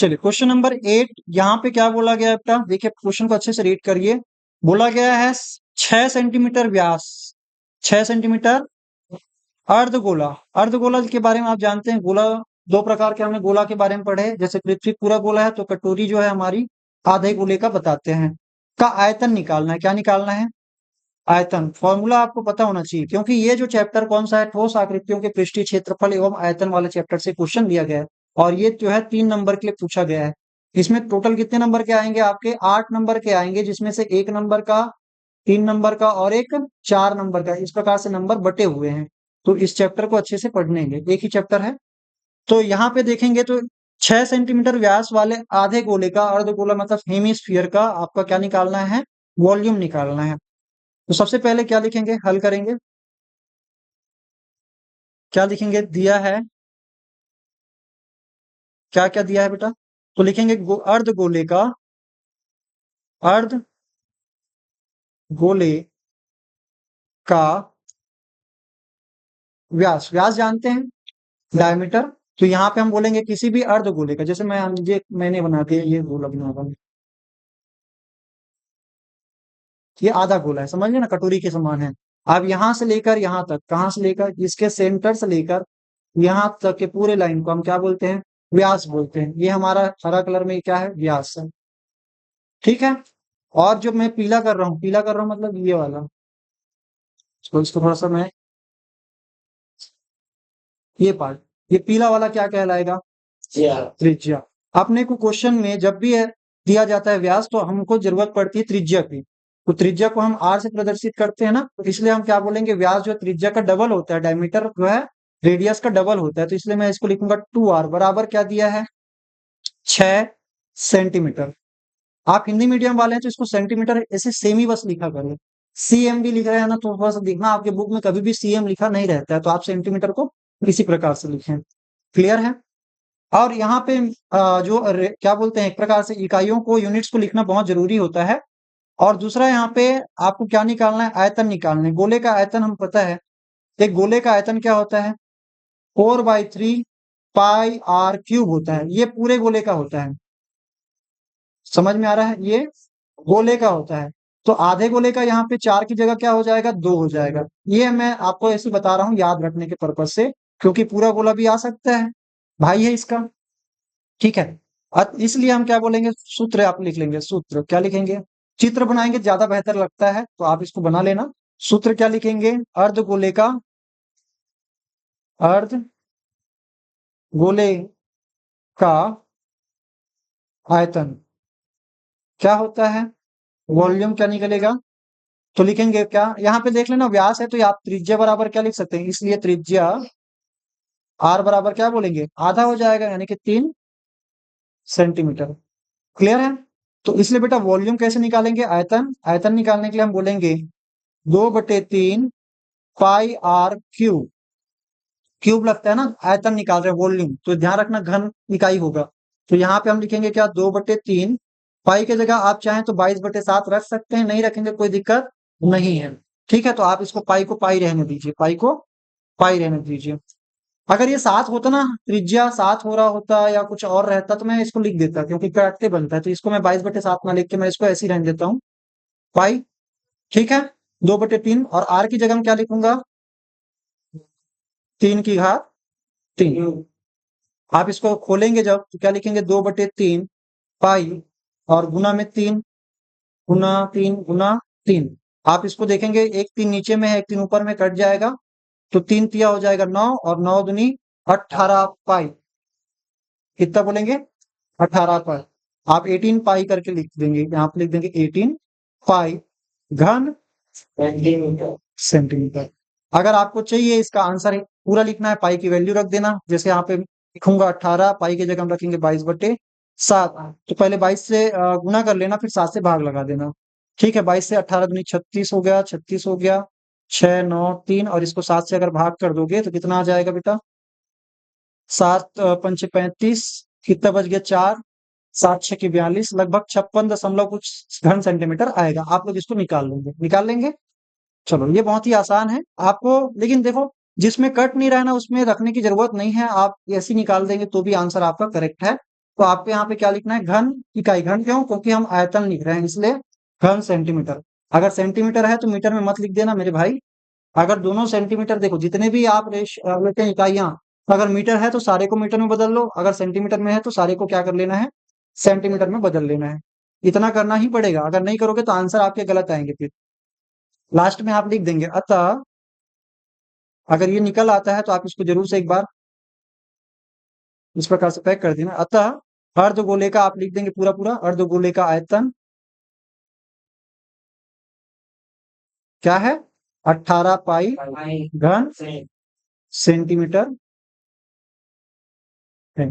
चलिए question number 8 यहाँ पे क्या बोला गया है बेटा, देखिए क्वेश्चन को अच्छे से रीड करिए। बोला गया है 6 सेंटीमीटर व्यास, 6 सेंटीमीटर अर्धगोला। अर्धगोला के बारे में आप जानते हैं, गोला दो प्रकार के हमने गोला के बारे में पढ़े हैं। जैसे पृथ्वी पूरा गोला है तो कटोरी जो है हमारी आधे गोले का बताते हैं। का आयतन निकालना है, क्या निकालना है? आयतन। फॉर्मूला आपको पता होना चाहिए, क्योंकि ये जो चैप्टर कौन सा है, ठोस आकृतियों के पृष्ठीय क्षेत्रफल एवं आयतन वाले चैप्टर से क्वेश्चन दिया गया है। और ये जो है 3 नंबर के लिए पूछा गया है। इसमें टोटल कितने नंबर के आएंगे? आपके 8 नंबर के आएंगे, जिसमें से 1 नंबर का, 3 नंबर का और एक 4 नंबर का, इस प्रकार से नंबर बटे हुए हैं। तो इस चैप्टर को अच्छे से पढ़नेंगे, एक ही चैप्टर है। तो यहाँ पे देखेंगे तो 6 सेंटीमीटर व्यास वाले आधे गोले का, अर्धगोला मतलब हेमिस्फीयर का आपका क्या निकालना है? वॉल्यूम निकालना है। तो सबसे पहले क्या लिखेंगे, हल करेंगे, क्या लिखेंगे? दिया है, क्या क्या दिया है बेटा? तो लिखेंगे अर्ध गोले का, अर्ध गोले का व्यास, व्यास जानते हैं, डायमीटर। तो यहाँ पे हम बोलेंगे किसी भी अर्ध गोले का, जैसे मैंने बना दिया ये गोला बना रहा हूं, ये आधा गोला है, समझ लेना कटोरी के समान है। अब यहां से लेकर यहां तक, कहां से लेकर, इसके सेंटर से लेकर यहां तक के पूरे लाइन को हम क्या बोलते हैं? व्यास बोलते हैं। ये हमारा हरा कलर में क्या है? व्यास है, ठीक है। और जो मैं पीला कर रहा हूँ, पीला कर रहा हूँ मतलब ये वाला, इसको थोड़ा सा मैं, ये पार्ट, ये पीला वाला क्या कहलाएगा? त्रिज्या। अपने को क्वेश्चन में जब भी दिया जाता है व्यास, तो हमको जरूरत पड़ती है त्रिज्या की। तो त्रिज्या को हम आर से प्रदर्शित करते हैं ना, तो इसलिए हम क्या बोलेंगे? व्यास जो त्रिज्या का डबल होता है, डायमीटर जो है रेडियस का डबल होता है। तो इसलिए मैं इसको लिखूंगा 2r बराबर क्या दिया है? 6 सेंटीमीटर। आप हिंदी मीडियम वाले हैं तो इसको सेंटीमीटर ऐसे सेम ही बस लिखा करें। सीएम भी लिख रहे हैं ना, तो बस देखना आपके बुक में कभी भी सीएम लिखा नहीं रहता है, तो आप सेंटीमीटर को इसी प्रकार से लिखें। क्लियर है? और यहाँ पे क्या बोलते हैं, एक प्रकार से इकाइयों को, यूनिट्स को लिखना बहुत जरूरी होता है। और दूसरा यहाँ पे आपको क्या निकालना है? आयतन निकालना है। गोले का आयतन हम पता है, एक गोले का आयतन क्या होता है? 4/3 पाई आर क्यूब होता है। ये पूरे गोले का होता है, समझ में आ रहा है? ये गोले का होता है। तो आधे गोले का यहाँ पे 4 की जगह क्या हो जाएगा? 2 हो जाएगा। ये मैं आपको ऐसे बता रहा हूँ याद रखने के पर्पज से, क्योंकि पूरा गोला भी आ सकता है, भाई है इसका, ठीक है। इसलिए हम क्या बोलेंगे? सूत्र आप लिख लेंगे। सूत्र क्या लिखेंगे? चित्र बनाएंगे ज्यादा बेहतर लगता है, तो आप इसको बना लेना। सूत्र क्या लिखेंगे? अर्ध गोले का, अर्ध गोले का आयतन क्या होता है? वॉल्यूम क्या निकलेगा? तो लिखेंगे क्या, यहाँ पे देख लेना व्यास है तो आप त्रिज्या बराबर क्या लिख सकते हैं? इसलिए त्रिज्या आर बराबर क्या बोलेंगे? आधा हो जाएगा, यानी कि 3 सेंटीमीटर। क्लियर है? तो इसलिए बेटा वॉल्यूम कैसे निकालेंगे? आयतन, आयतन निकालने के लिए हम बोलेंगे 2/3 पाई आर क्यूब। क्यूब लगता है ना, आयतन निकाल रहे हैं, वॉल्यूम तो ध्यान रखना घन इकाई होगा। तो यहाँ पे हम लिखेंगे क्या? 2/3, पाई की जगह आप चाहें तो 22/7 रख सकते हैं, नहीं रखेंगे कोई दिक्कत नहीं है, ठीक है। तो आप इसको पाई को पाई रहने दीजिए, पाई को पाई रहने दीजिए। अगर ये 7 होता ना, त्रिज्या 7 हो रहा होता या कुछ और रहता, तो मैं इसको लिख देता, क्योंकि काटते बनता है। तो इसको मैं 22/7 ना लिख के मैं इसको ऐसे ही रहने देता हूँ, पाई, ठीक है। 2/3 और आर की जगह में क्या लिखूंगा? 3 की घात 3। आप इसको खोलेंगे जब, तो क्या लिखेंगे? 2/3 पाई और गुना में 3, गुना 3 गुना 3। आप इसको देखेंगे, एक 3 नीचे में है, एक 3 ऊपर में, कट जाएगा। तो 3 तिया हो जाएगा 9, और 9 दूनी 18 पाई। कितना बोलेंगे? 18 पाई। आप 18 पाई करके लिख देंगे, यहाँ पे लिख देंगे 18 पाई घन सेंटीमीटर। अगर आपको चाहिए इसका आंसर पूरा लिखना है, पाई की वैल्यू रख देना। जैसे यहाँ पे लिखूंगा 18, पाई की जगह हम रखेंगे 22/7। तो पहले 22 से गुना कर लेना, फिर 7 से भाग लगा देना, ठीक है। 22 से 18 दूनी 36 हो गया, 36 हो गया, 6 9 3, और इसको 7 से अगर भाग कर दोगे तो कितना आ जाएगा बेटा? 7 पंचे 35, कितना बच गया? 4, 7 6 की 42, लगभग 56 दशमलव कुछ घन सेंटीमीटर आएगा। आप लोग इसको निकाल लेंगे, निकाल लेंगे। चलो ये बहुत ही आसान है आपको, लेकिन देखो जिसमें कट नहीं रहना उसमें रखने की जरूरत नहीं है, आप ऐसे निकाल देंगे तो भी आंसर आपका करेक्ट है। तो आपको यहाँ पे क्या लिखना है, घन इकाई। घन क्यों? क्योंकि हम आयतन लिख रहे हैं, इसलिए घन सेंटीमीटर। अगर सेंटीमीटर है तो मीटर में मत लिख देना मेरे भाई। अगर दोनों सेंटीमीटर, देखो जितने भी आप लेते हैं इकाइयां, अगर मीटर है तो सारे को मीटर में बदल लो, अगर सेंटीमीटर में है तो सारे को क्या कर लेना है, सेंटीमीटर में बदल लेना है। इतना करना ही पड़ेगा, अगर नहीं करोगे तो आंसर आपके गलत आएंगे। फिर लास्ट में आप लिख देंगे अतः। अगर ये निकल आता है तो आप इसको जरूर से एक बार इस प्रकार से पैक कर देना। अतः अर्धगोले का आप लिख देंगे पूरा पूरा, अर्धगोले का आयतन क्या है, 18 पाई घन सेंटीमीटर है।